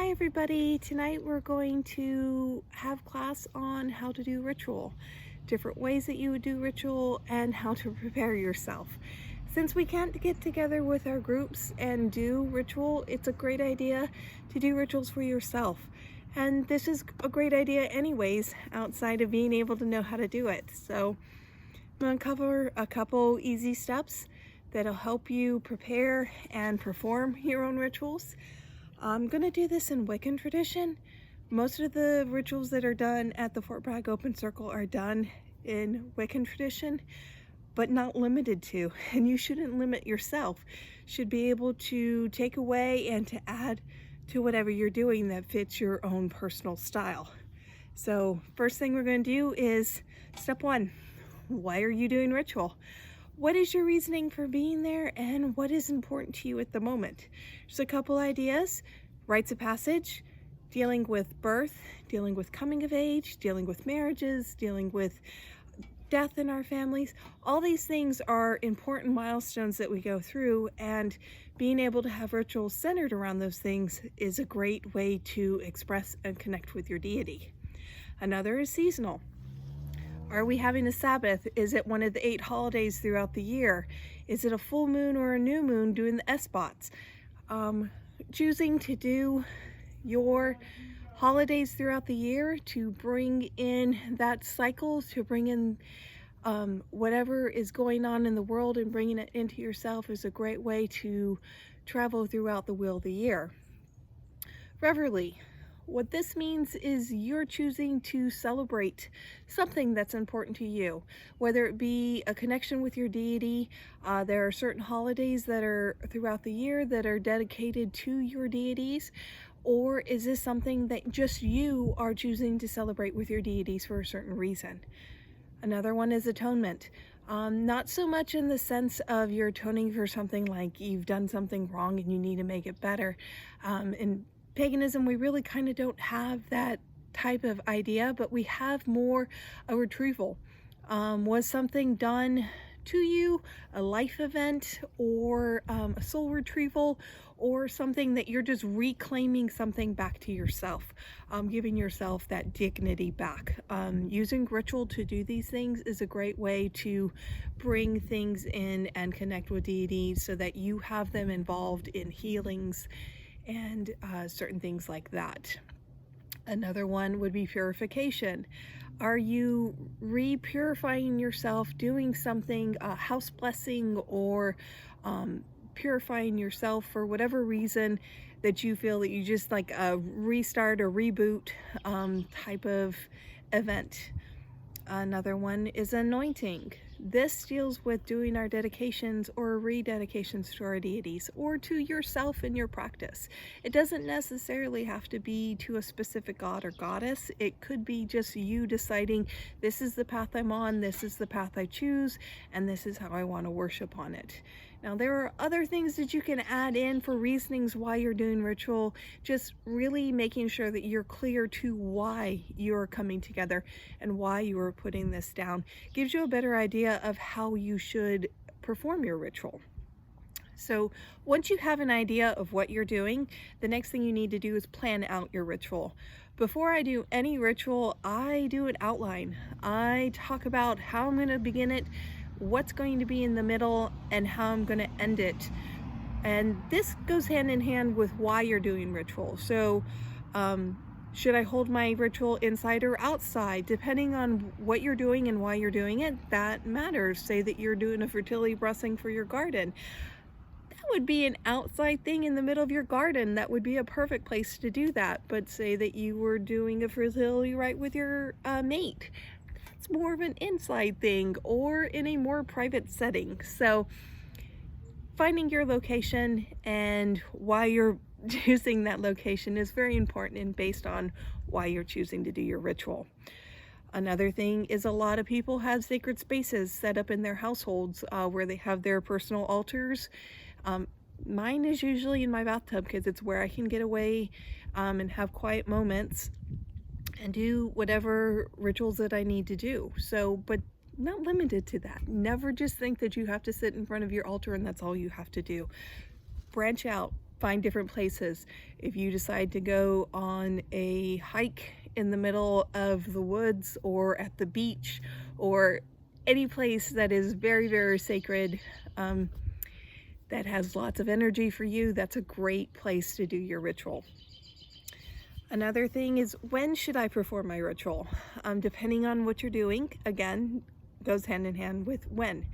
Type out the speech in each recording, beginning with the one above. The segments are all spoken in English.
Hi everybody, tonight we're going to have class on how to do ritual, different ways that you would do ritual and how to prepare yourself. Since we can't get together with our groups and do ritual, it's a great idea to do rituals for yourself. And this is a great idea anyways, outside of being able to know how to do it. So I'm going to cover a couple easy steps that'll help you prepare and perform your own rituals. I'm going to do this in Wiccan tradition. Most of the rituals that are done at the Fort Bragg Open Circle are done in Wiccan tradition, but not limited to. And you shouldn't limit yourself. Should be able to take away and to add to whatever you're doing that fits your own personal style. So first thing we're going to do is step one. Why are you doing ritual? What is your reasoning for being there and what is important to you at the moment? Just a couple ideas: rites of passage, dealing with birth, dealing with coming of age, dealing with marriages, dealing with death in our families. All these things are important milestones that we go through, and being able to have rituals centered around those things is a great way to express and connect with your deity. Another is seasonal. Are we having a Sabbath? Is it one of the 8 holidays throughout the year? Is it a full moon or a new moon doing the Esbats? Choosing to do your holidays throughout the year to bring in that cycle, to bring in whatever is going on in the world and bringing it into yourself is a great way to travel throughout the wheel of the year. Reveille. What this means is you're choosing to celebrate something that's important to you, whether it be a connection with your deity. There are certain holidays that are throughout the year that are dedicated to your deities, or is this something that just you are choosing to celebrate with your deities for a certain reason? Another one is atonement. Not so much in the sense of you're atoning for something like you've done something wrong and you need to make it better. In paganism, we really kind of don't have that type of idea, but we have more a retrieval. Was something done to you, a life event, or a soul retrieval, or something that you're just reclaiming something back to yourself, giving yourself that dignity back. Using ritual to do these things is a great way to bring things in and connect with deities so that you have them involved in healings and certain things like that. Another one would be purification. Are you re-purifying yourself, doing something, house blessing, or purifying yourself for whatever reason that you feel that you just like a restart or reboot type of event? Another one is anointing. This deals with doing our dedications or rededications to our deities or to yourself in your practice. It doesn't necessarily have to be to a specific god or goddess. It could be just you deciding, this is the path I'm on, this is the path I choose, and this is how I want to worship on it. Now, there are other things that you can add in for reasonings why you're doing ritual, just really making sure that you're clear to why you're coming together and why you are putting this down. Gives you a better idea of how you should perform your ritual. So once you have an idea of what you're doing, the next thing you need to do is plan out your ritual. Before I do any ritual, I do an outline. I talk about how I'm going to begin it, what's going to be in the middle, and how I'm going to end it. And this goes hand in hand with why you're doing ritual. So should I hold my ritual inside or outside? Depending on what you're doing and why you're doing it, that matters. Say that you're doing a fertility blessing for your garden. That would be an outside thing in the middle of your garden. That would be a perfect place to do that. But say that you were doing a fertility rite with your mate. It's more of an inside thing or in a more private setting. So finding your location and why you're choosing that location is very important and based on why you're choosing to do your ritual. Another thing is a lot of people have sacred spaces set up in their households where they have their personal altars. Mine is usually in my bathtub because it's where I can get away and have quiet moments and do whatever rituals that I need to do. So, but not limited to that. Never just think that you have to sit in front of your altar and that's all you have to do. Branch out. find different places. If you decide to go on a hike in the middle of the woods or at the beach or any place that is very, very sacred, that has lots of energy for you, that's a great place to do your ritual. Another thing is, when should I perform my ritual? Depending on what you're doing, again, goes hand in hand with when.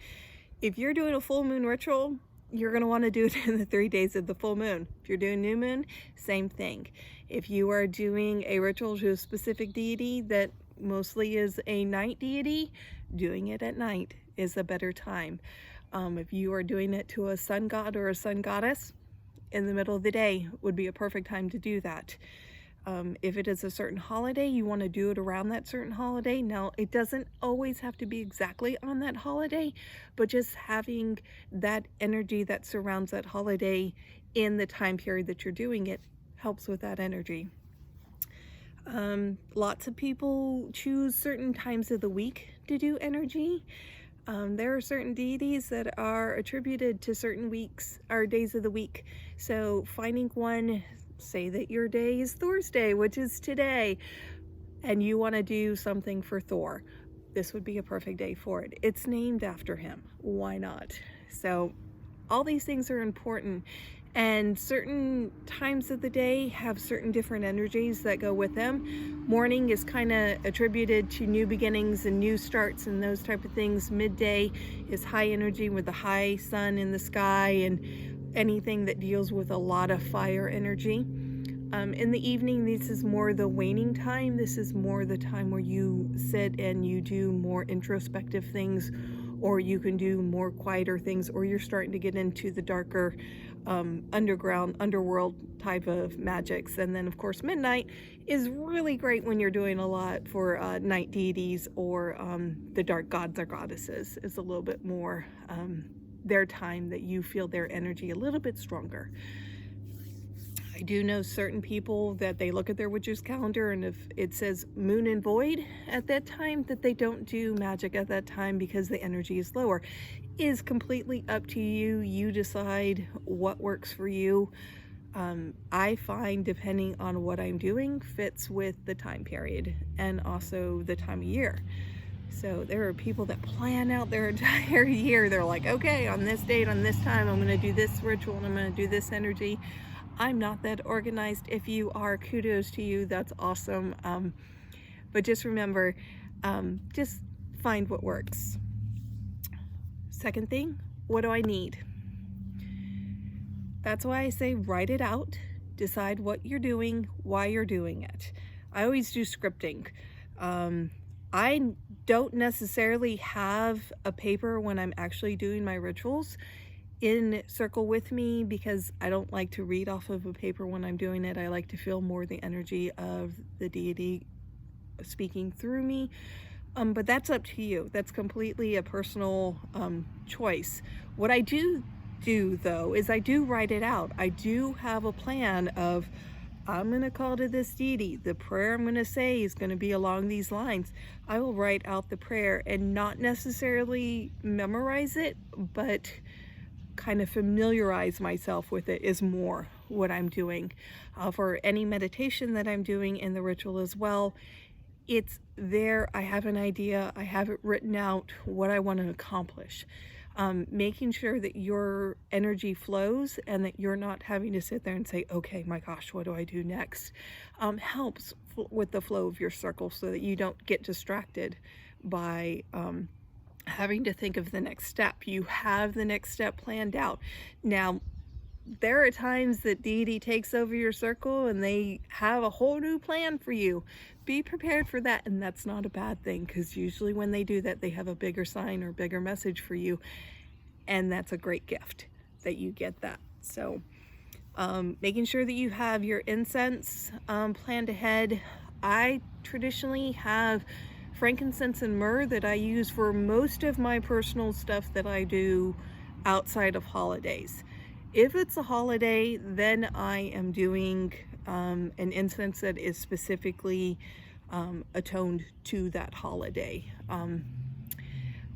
If you're doing a full moon ritual, you're going to want to do it in the 3 days of the full moon. If you're doing new moon, same thing. If you are doing a ritual to a specific deity that mostly is a night deity, doing it at night is a better time. If you are doing it to a sun god or a sun goddess, in the middle of the day would be a perfect time to do that. If it is a certain holiday, you want to do it around that certain holiday. Now, it doesn't always have to be exactly on that holiday, but just having that energy that surrounds that holiday in the time period that you're doing it helps with that energy. Lots of people choose certain times of the week to do energy. There are certain deities that are attributed to certain weeks or days of the week. So finding one, say that your day is Thursday, which is today, and you want to do something for Thor, this would be a perfect day for it. It's named after him. Why not? So all these things are important, and certain times of the day have certain different energies that go with them. Morning is kind of attributed to new beginnings and new starts and those type of things. Midday is high energy with the high sun in the sky and anything that deals with a lot of fire energy. In the evening, this is more the waning time. This is more the time where you sit and you do more introspective things, or you can do more quieter things, or you're starting to get into the darker underworld type of magics. And then of course midnight is really great when you're doing a lot for night deities or the dark gods or goddesses. It's a little bit more their time that you feel their energy a little bit stronger. I do know certain people that they look at their witch's calendar, and if it says moon and void at that time, that they don't do magic at that time because the energy is lower. Is completely up to you. You decide what works for you. I find, depending on what I'm doing, fits with the time period and also the time of year. So there are people that plan out their entire year. They're like, okay, on this date, on this time, I'm going to do this ritual and I'm going to do this energy. I'm not that organized. If you are, kudos to you. That's awesome. But just remember, just find what works. Second thing, what do I need? That's why I say write it out, decide what you're doing, why you're doing it. I always do scripting. I don't necessarily have a paper when I'm actually doing my rituals in circle with me, because I don't like to read off of a paper when I'm doing it. I like to feel more the energy of the deity speaking through me. But that's up to you. That's completely a personal choice. What I do though is I do write it out. I do have a plan of, I'm going to call to this deity. The prayer I'm going to say is going to be along these lines. I will write out the prayer and not necessarily memorize it, but kind of familiarize myself with it is more what I'm doing. For any meditation that I'm doing in the ritual as well, it's there. I have an idea. I have it written out, what I want to accomplish. Making sure that your energy flows and that you're not having to sit there and say, okay, my gosh, what do I do next? Helps with the flow of your circle so that you don't get distracted by having to think of the next step. You have the next step planned out. Now, there are times that deity takes over your circle and they have a whole new plan for you. Be prepared for that, and that's not a bad thing, because usually when they do that, they have a bigger sign or bigger message for you, and that's a great gift that you get that. So making sure that you have your incense planned ahead. I traditionally have frankincense and myrrh that I use for most of my personal stuff that I do outside of holidays. If it's a holiday, then I am doing an incense that is specifically attuned to that holiday.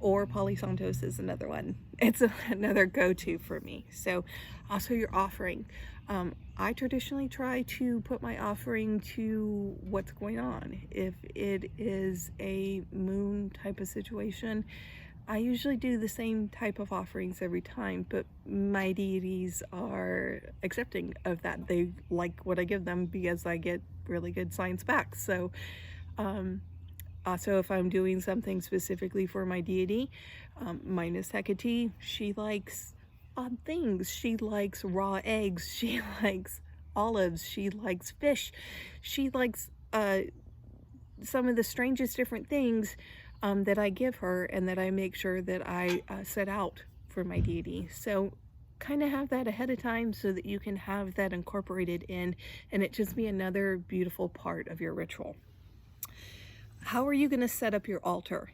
or Palo Santos is another one. It's another go-to for me. So also your offering. I traditionally try to put my offering to what's going on. If it is a moon type of situation, I usually do the same type of offerings every time, but my deities are accepting of that. They like what I give them because I get really good signs back. So also, if I'm doing something specifically for my deity, minus Hecate, she likes odd things. She likes raw eggs. She likes olives. She likes fish. She likes some of the strangest different things that I give her and that I make sure that I set out for my deity. So kind of have that ahead of time so that you can have that incorporated in, and it just be another beautiful part of your ritual. How are you going to set up your altar?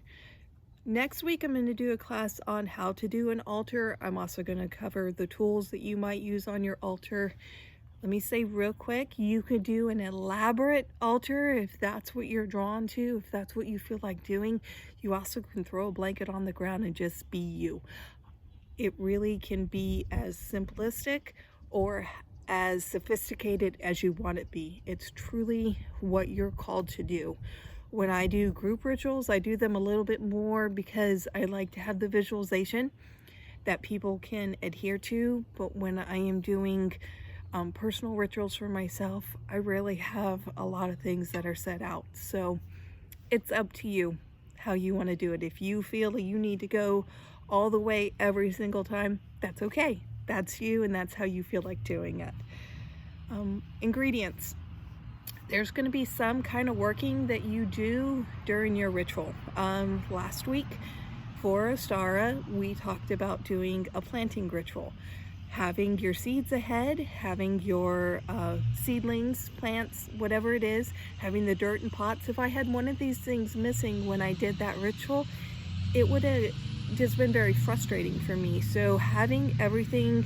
Next week, I'm going to do a class on how to do an altar. I'm also going to cover the tools that you might use on your altar. Let me say real quick, you could do an elaborate altar if that's what you're drawn to, if that's what you feel like doing. You also can throw a blanket on the ground and just be you. It really can be as simplistic or as sophisticated as you want it to be. It's truly what you're called to do. When I do group rituals, I do them a little bit more because I like to have the visualization that people can adhere to. But when I am doing personal rituals for myself, I really have a lot of things that are set out. So it's up to you how you want to do it. If you feel that you need to go all the way every single time, that's okay. That's you, and that's how you feel like doing it. Ingredients. There's going to be some kind of working that you do during your ritual. Last week for Ostara, we talked about doing a planting ritual. Having your seeds ahead, having your seedlings, plants, whatever it is, having the dirt and pots. If I had one of these things missing when I did that ritual, it would have just been very frustrating for me. So having everything,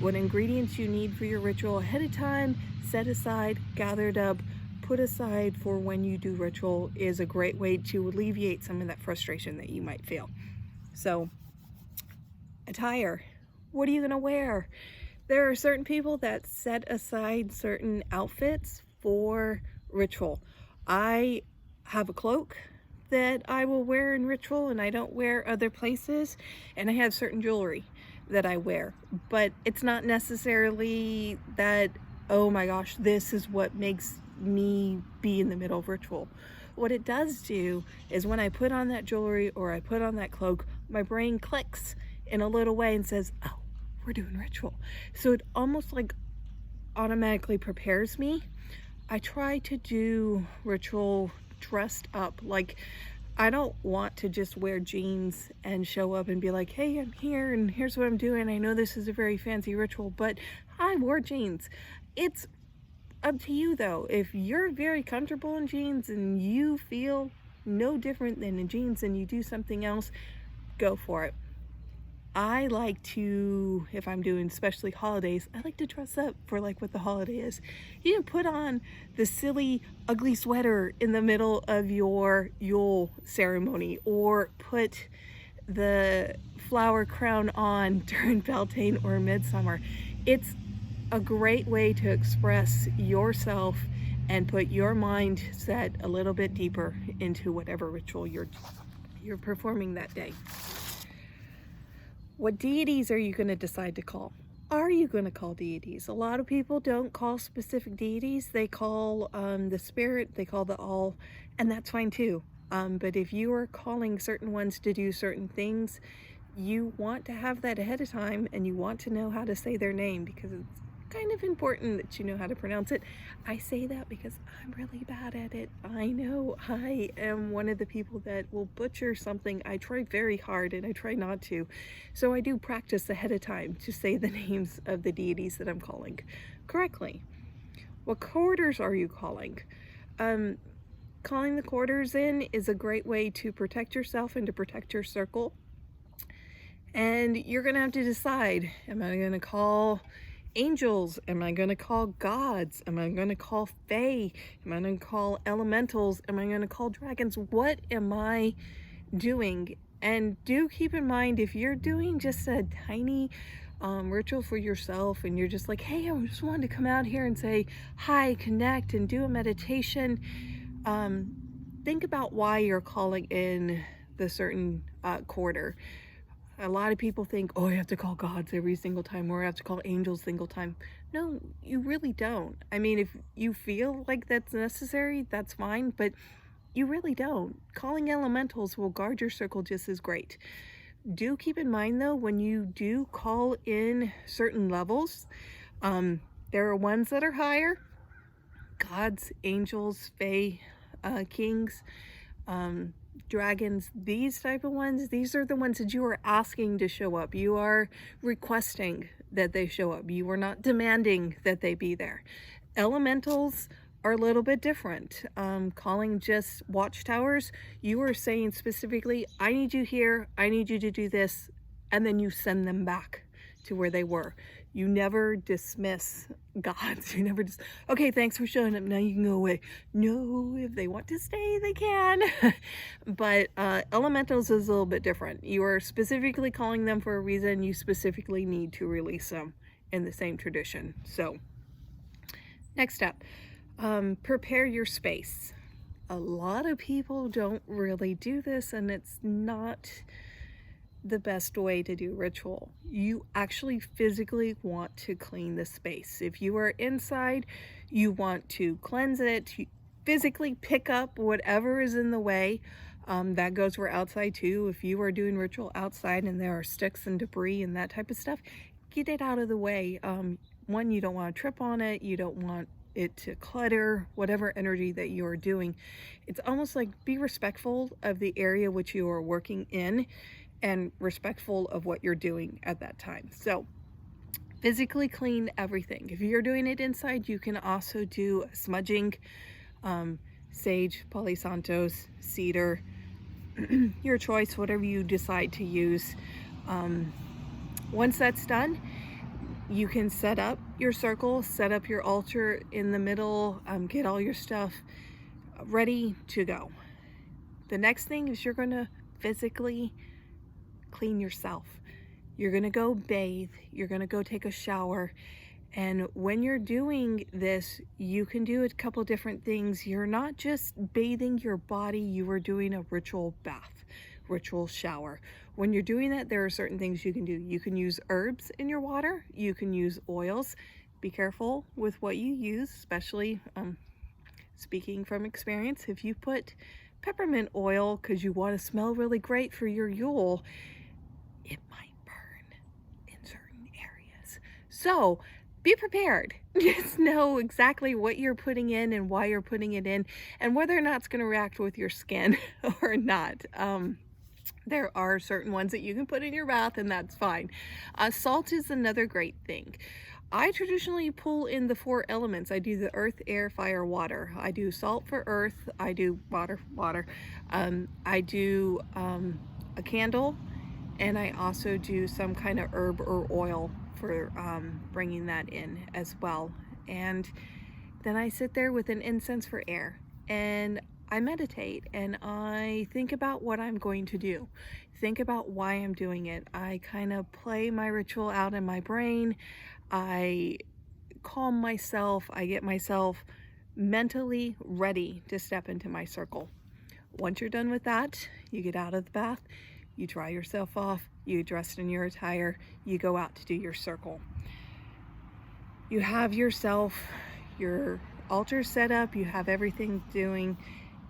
what ingredients you need for your ritual ahead of time, set aside, gathered up, put aside for when you do ritual is a great way to alleviate some of that frustration that you might feel. So, attire. What are you gonna wear? There are certain people that set aside certain outfits for ritual. I have a cloak that I will wear in ritual and I don't wear other places, and I have certain jewelry that I wear, but it's not necessarily that, oh my gosh, this is what makes me be in the middle of ritual. What it does do is when I put on that jewelry or I put on that cloak, my brain clicks in a little way and says, oh, we're doing ritual. So it almost like automatically prepares me. I try to do ritual dressed up. Like, I don't want to just wear jeans and show up and be like, hey, I'm here and here's what I'm doing. I know this is a very fancy ritual, but I wore jeans. It's up to you though. If you're very comfortable in jeans and you feel no different than in jeans and you do something else, go for it. I like to, if I'm doing especially holidays, I like to dress up for like what the holiday is. You can put on the silly, ugly sweater in the middle of your Yule ceremony, or put the flower crown on during Beltane or Midsummer. It's a great way to express yourself and put your mindset a little bit deeper into whatever ritual you're performing that day. What deities are you going to decide to call? Are you going to call deities? A lot of people don't call specific deities. They call the spirit, they call the all, and that's fine too. But if you are calling certain ones to do certain things, you want to have that ahead of time and you want to know how to say their name, because it's kind of important that you know how to pronounce it. I say that because I'm really bad at it. I know I am one of the people that will butcher something. I try very hard and I try not to. So I do practice ahead of time to say the names of the deities that I'm calling correctly. What quarters are you calling? Calling the quarters in is a great way to protect yourself and to protect your circle. And you're gonna have to decide, am I gonna call angels? Am I going to call gods? Am I going to call fae? Am I going to call elementals? Am I going to call dragons? What am I doing? And do keep in mind, if you're doing just a tiny ritual for yourself and you're just like, hey, I just wanted to come out here and say hi, connect, and do a meditation, um, think about why you're calling in the certain quarter. A lot of people think, oh, I have to call gods every single time, or I have to call angels single time. No, you really don't. I mean, if you feel like that's necessary, that's fine, but you really don't. Calling elementals will guard your circle just as great. Do keep in mind though, when you do call in certain levels, there are ones that are higher, gods, angels, fae, kings, um, dragons, these type of ones. These are the ones that you are asking to show up. You are requesting that they show up. You are not demanding that they be there. Elementals are a little bit different. Calling just watchtowers, you are saying specifically, I need you here, I need you to do this, and then you send them back to where they were. You never dismiss gods. You never just, okay, thanks for showing up. Now you can go away. No, if they want to stay, they can. But elementals is a little bit different. You are specifically calling them for a reason. You specifically need to release them in the same tradition. So, next up, prepare your space. A lot of people don't really do this, and it's not the best way to do ritual. You actually physically want to clean the space. If you are inside, you want to cleanse it, you physically pick up whatever is in the way. That goes for outside too. If you are doing ritual outside and there are sticks and debris and that type of stuff, get it out of the way. One, you don't want to trip on it. You don't want it to clutter whatever energy that you are doing. It's almost like be respectful of the area which you are working in and respectful of what you're doing at that time. So physically clean everything. If you're doing it inside, you can also do smudging, sage, Palo Santos, cedar, your choice, whatever you decide to use. Once that's done, you can set up your circle, set up your altar in the middle, get all your stuff ready to go. The next thing is you're going to physically clean yourself. You're going to go bathe, you're going to go take a shower, and when you're doing this, you can do a couple different things. You're not just bathing your body, you are doing a ritual bath, ritual shower. When you're doing that, there are certain things you can do. You can use herbs in your water, you can use oils. Be careful with what you use, especially speaking from experience. If you put peppermint oil because you want to smell really great for your Yule, it might burn in certain areas. So be prepared. Just know exactly what you're putting in and why you're putting it in and whether or not it's going to react with your skin or not. There are certain ones that you can put in your bath and that's fine. Salt is another great thing. I traditionally pull in the 4 elements. I do the earth, air, fire, water. I do salt for earth. I do water. I do a candle, and I also do some kind of herb or oil for bringing that in as well. And then I sit there with an incense for air, and I meditate and I think about what I'm going to do. Think about why I'm doing it. I kind of play my ritual out in my brain. I calm myself. I get myself mentally ready to step into my circle. Once you're done with that, you get out of the bath, you dry yourself off, you dress in your attire, you go out to do your circle. You have yourself, your altar set up, you have everything doing.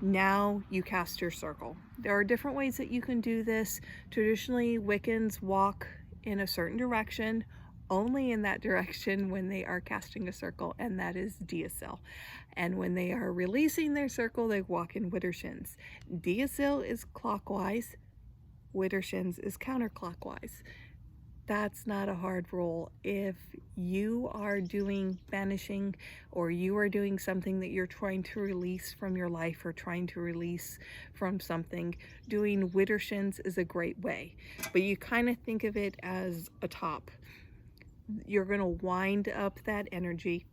Now you cast your circle. There are different ways that you can do this. Traditionally, Wiccans walk in a certain direction, only in that direction when they are casting a circle, and that is Deosil. And when they are releasing their circle, they walk in Widdershins. Deosil is clockwise, Widdershins is counterclockwise. That's not a hard rule. If you are doing banishing or you are doing something that you're trying to release from your life or trying to release from something, doing Widdershins is a great way. But you kind of think of it as a top. You're going to wind up that energy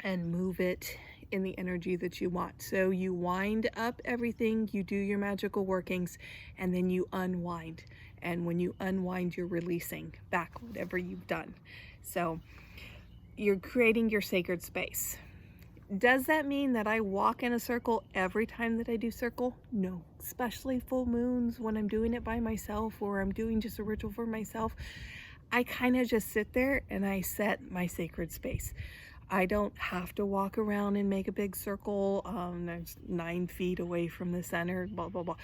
and move it in the energy that you want. So you wind up everything, you do your magical workings, and then you unwind. And when you unwind, you're releasing back whatever you've done. So you're creating your sacred space. Does that mean that I walk in a circle every time that I do circle? No, especially full moons when I'm doing it by myself or I'm doing just a ritual for myself. I kind of just sit there and I set my sacred space. I don't have to walk around and make a big circle. That's 9 feet away from the center, blah, blah, blah.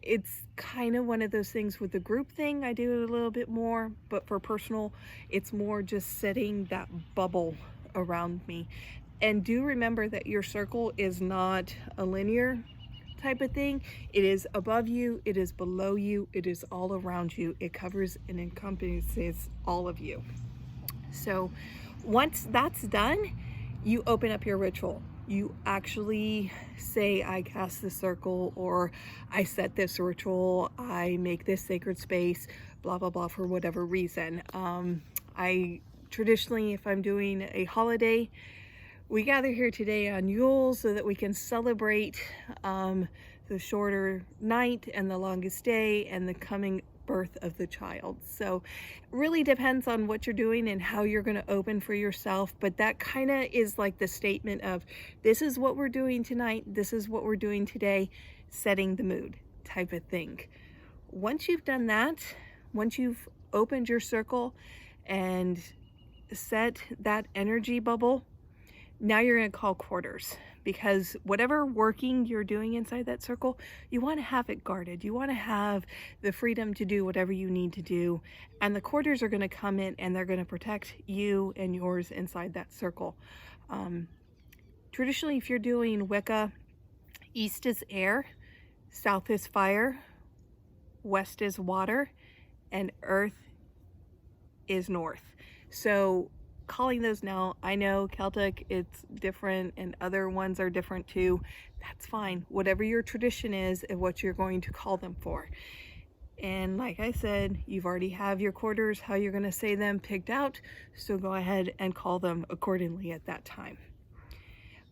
It's kind of one of those things with the group thing. I do it a little bit more, but for personal, it's more just setting that bubble around me. And do remember that your circle is not a linear type of thing. It is above you, it is below you, it is all around you. It covers and encompasses all of you. So once that's done, you open up your ritual. You actually say, I cast the circle, or I set this ritual, I make this sacred space, blah, blah, blah, for whatever reason. I traditionally, if I'm doing a holiday, we gather here today on Yule so that we can celebrate the shorter night and the longest day and the coming birth of the child. So it really depends on what you're doing and how you're going to open for yourself, but that kind of is like the statement of, this is what we're doing tonight, this is what we're doing today, setting the mood type of thing. Once you've done that, once you've opened your circle and set that energy bubble, now you're going to call quarters, because whatever working you're doing inside that circle, you want to have it guarded. You want to have the freedom to do whatever you need to do. And the quarters are going to come in and they're going to protect you and yours inside that circle. Traditionally, if you're doing Wicca, east is air, south is fire, west is water, and earth is north. So calling those now, I know Celtic, it's different, and other ones are different too. That's fine. Whatever your tradition is and what you're going to call them for. And like I said, you've already have your quarters, how you're going to say them picked out, so go ahead and call them accordingly at that time.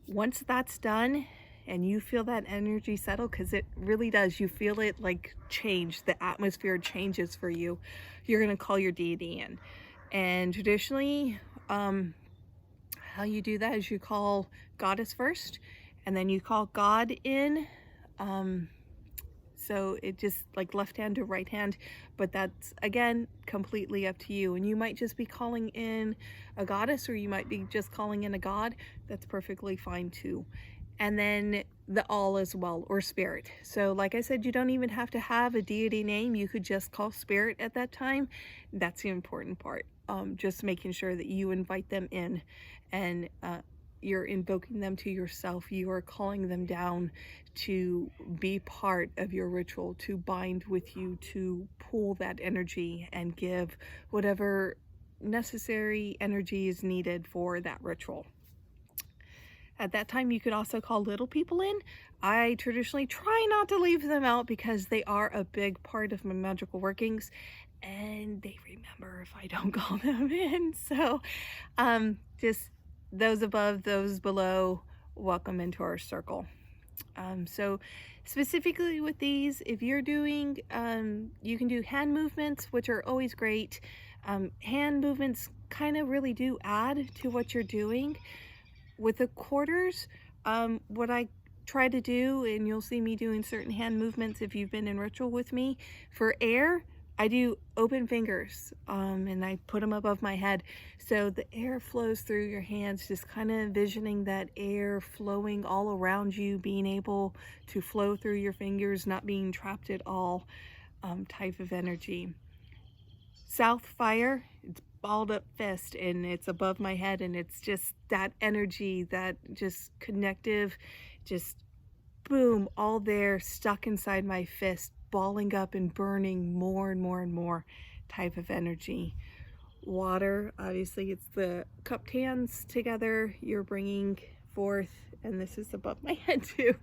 Once that's done and you feel that energy settle, because it really does, you feel it like change, the atmosphere changes for you, you're going to call your deity in. And traditionally, how you do that is you call goddess first, and then you call God in. So it just like left hand to right hand, but that's again completely up to you. And you might just be calling in a goddess, or you might be just calling in a god. That's perfectly fine too. And then the all as well, or spirit. So like I said, you don't even have to have a deity name. You could just call spirit at that time. That's the important part. Just making sure that you invite them in, and you're invoking them to yourself. You are calling them down to be part of your ritual, to bind with you, to pull that energy and give whatever necessary energy is needed for that ritual. At that time, you could also call little people in. I traditionally try not to leave them out because they are a big part of my magical workings, and they remember if I don't call them in. So just those above, those below, welcome into our circle. So specifically with these, if you're doing, you can do hand movements, which are always great. Hand movements kind of really do add to what you're doing. With the quarters, what I try to do, and you'll see me doing certain hand movements if you've been in ritual with me, for air, I do open fingers, and I put them above my head so the air flows through your hands, just kind of envisioning that air flowing all around you, being able to flow through your fingers, not being trapped at all, type of energy. South fire, it's balled up fist and it's above my head, and it's just that energy, that just connective, just boom, all there, stuck inside my fist, balling up and burning more and more and more type of energy. Water, obviously it's the cupped hands together you're bringing forth, and this is above my head too.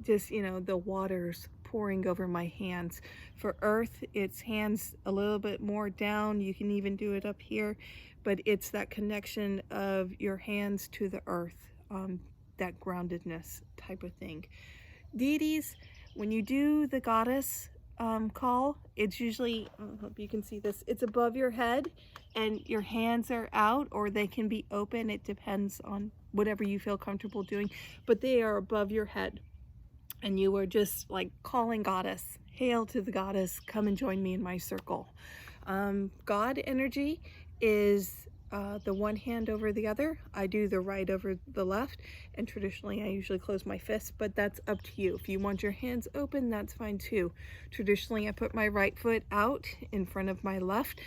Just, you know, the water's pouring over my hands. For earth, it's hands a little bit more down. You can even do it up here, but it's that connection of your hands to the earth, that groundedness type of thing. Deities, when you do the goddess call, it's usually, I hope you can see this, it's above your head and your hands are out, or they can be open. It depends on whatever you feel comfortable doing, but they are above your head. And you are just like calling goddess, hail to the goddess, come and join me in my circle. God energy is the one hand over the other. I do the right over the left, and traditionally I usually close my fists, but that's up to you. If you want your hands open, that's fine too. Traditionally I put my right foot out in front of my left,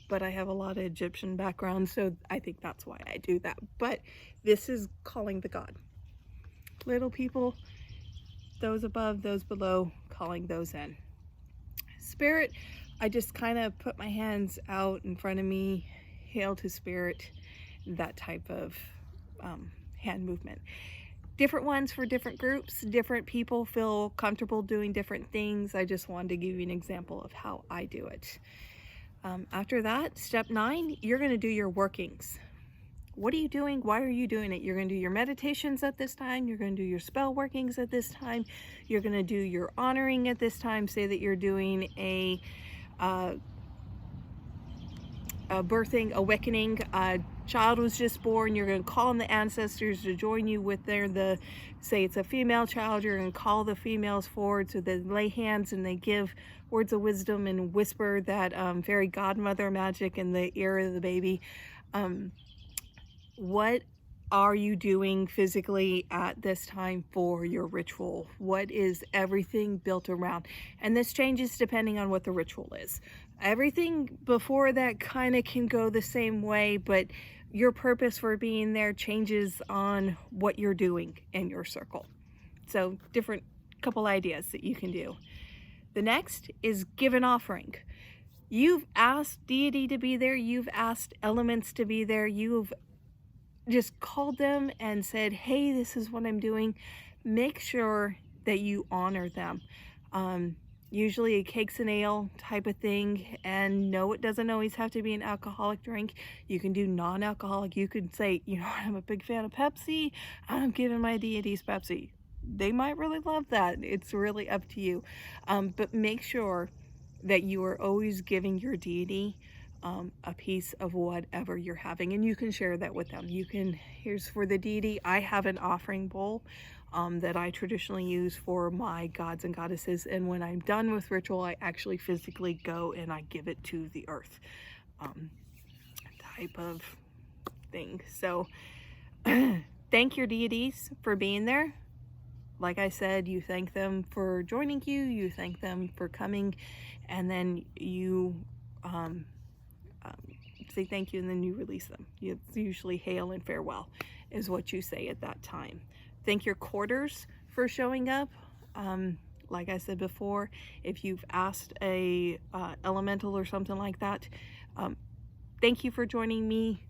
but I have a lot of Egyptian background, so I think that's why I do that. But this is calling the God. Little people, those above, those below, calling those in. Spirit, I just kind of put my hands out in front of me, hail to spirit, that type of hand movement. Different ones for different groups. Different people feel comfortable doing different things. I just wanted to give you an example of how I do it. After that, step 9, you're going to do your workings. What are you doing? Why are you doing it? You're going to do your meditations at this time. You're going to do your spell workings at this time. You're going to do your honoring at this time. Say that you're doing a birthing, awakening. A child was just born. You're going to call on the ancestors to join you with say it's a female child. You're going to call the females forward, so they lay hands and they give words of wisdom and whisper that fairy godmother magic in the ear of the baby. What are you doing physically at this time for your ritual? What is everything built around? And this changes depending on what the ritual is. Everything before that kind of can go the same way, but your purpose for being there changes on what you're doing in your circle. So different couple ideas that you can do. The next is give an offering. You've asked deity to be there. You've asked elements to be there. You've just called them and said, hey, this is what I'm doing. Make sure that you honor them. Usually a cakes and ale type of thing, and no, it doesn't always have to be an alcoholic drink. You can do non-alcoholic. You could say, you know, I'm a big fan of Pepsi. I'm giving my deities Pepsi. They might really love that. It's really up to you. But make sure that you are always giving your deity a piece of whatever you're having, and you can share that with them. You can, here's for the deity, I have an offering bowl that I traditionally use for my gods and goddesses, and when I'm done with ritual, I actually physically go and I give it to the earth, type of thing. So thank your deities for being there. Like I said, you thank them for joining you, you thank them for coming, and then you say thank you, and then you release them. It's usually hail and farewell is what you say at that time. Thank your quarters for showing up. Like I said before, if you've asked a elemental or something like that, thank you for joining me.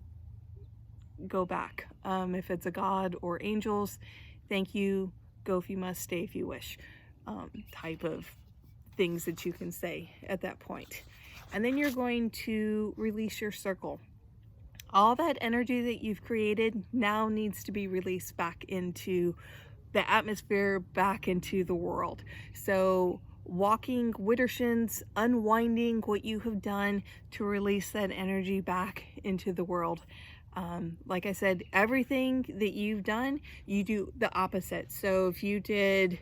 Go back. If it's a god or angels, thank you. Go if you must, stay if you wish. Type of things that you can say at that point. And then you're going to release your circle. All that energy that you've created now needs to be released back into the atmosphere, back into the world. So walking widdershins, unwinding what you have done to release that energy back into the world. Like I said, everything that you've done, you do the opposite. So if you did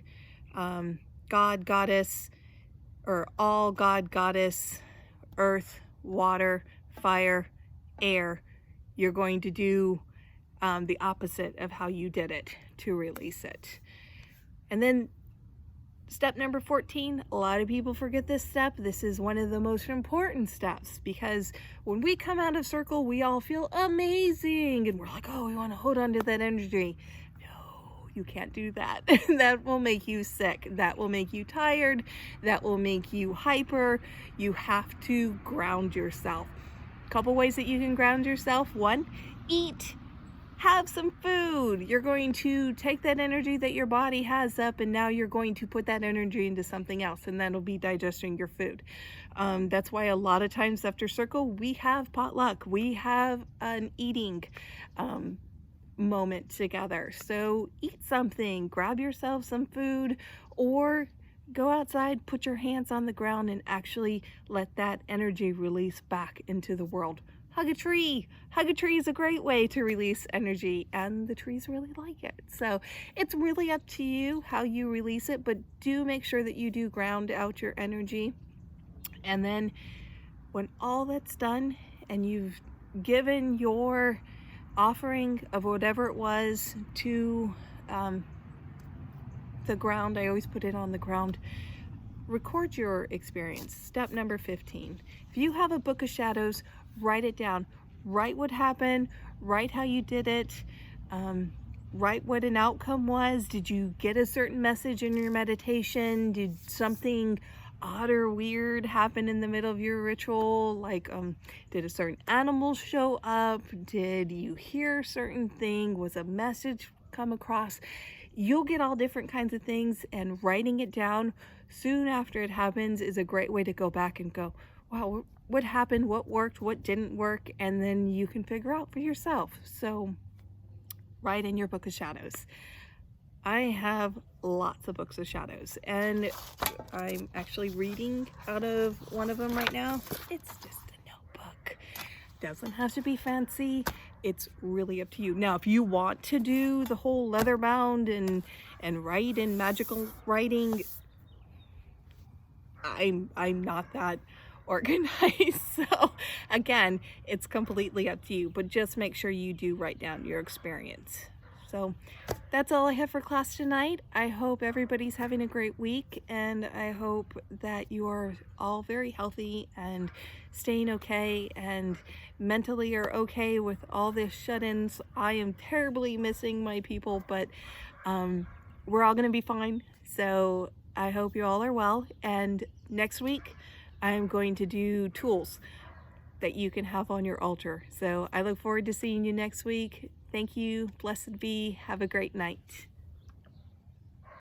God, goddess, or all God, goddess, earth, water, fire, air, you're going to do the opposite of how you did it to release it. And then step number 14, a lot of people forget this step. This is one of the most important steps, because when we come out of circle, we all feel amazing and we're like, oh, we want to hold on to that energy. No, you can't do that. That will make you sick. That will make you tired. That will make you hyper. You have to ground yourself. A couple ways that you can ground yourself. 1, eat have some food. You're going to take that energy that your body has up, and now you're going to put that energy into something else, and that'll be digesting your food. That's why a lot of times after circle, we have potluck. We have an eating moment together. So eat something, grab yourself some food, or go outside, put your hands on the ground, and actually let that energy release back into the world. Hug a tree. Hug a tree is a great way to release energy, and the trees really like it. So it's really up to you how you release it, but do make sure that you do ground out your energy. And then when all that's done and you've given your offering of whatever it was to the ground, I always put it on the ground, record your experience. Step number 15. If you have a book of shadows, write it down. Write what happened, write how you did it, write what an outcome was. Did you get a certain message in your meditation? Did something odd or weird happen in the middle of your ritual? Like, did a certain animal show up? Did you hear a certain thing? Was a message come across? You'll get all different kinds of things, and writing it down soon after it happens is a great way to go back and go, wow, what happened, what worked, what didn't work, and then you can figure out for yourself. So write in your book of shadows. I have lots of books of shadows, and I'm actually reading out of one of them right now. It's just a notebook. Doesn't have to be fancy. It's really up to you. Now, if you want to do the whole leather bound and write in magical writing, I'm not that organized. So again, it's completely up to you, but just make sure you do write down your experience. So that's all I have for class tonight. I hope everybody's having a great week, and I hope that you are all very healthy and staying okay and mentally are okay with all this shut-ins. I am terribly missing my people, but we're all going to be fine. So I hope you all are well. And next week, I'm going to do tools that you can have on your altar. So I look forward to seeing you next week. Thank you. Blessed be. Have a great night.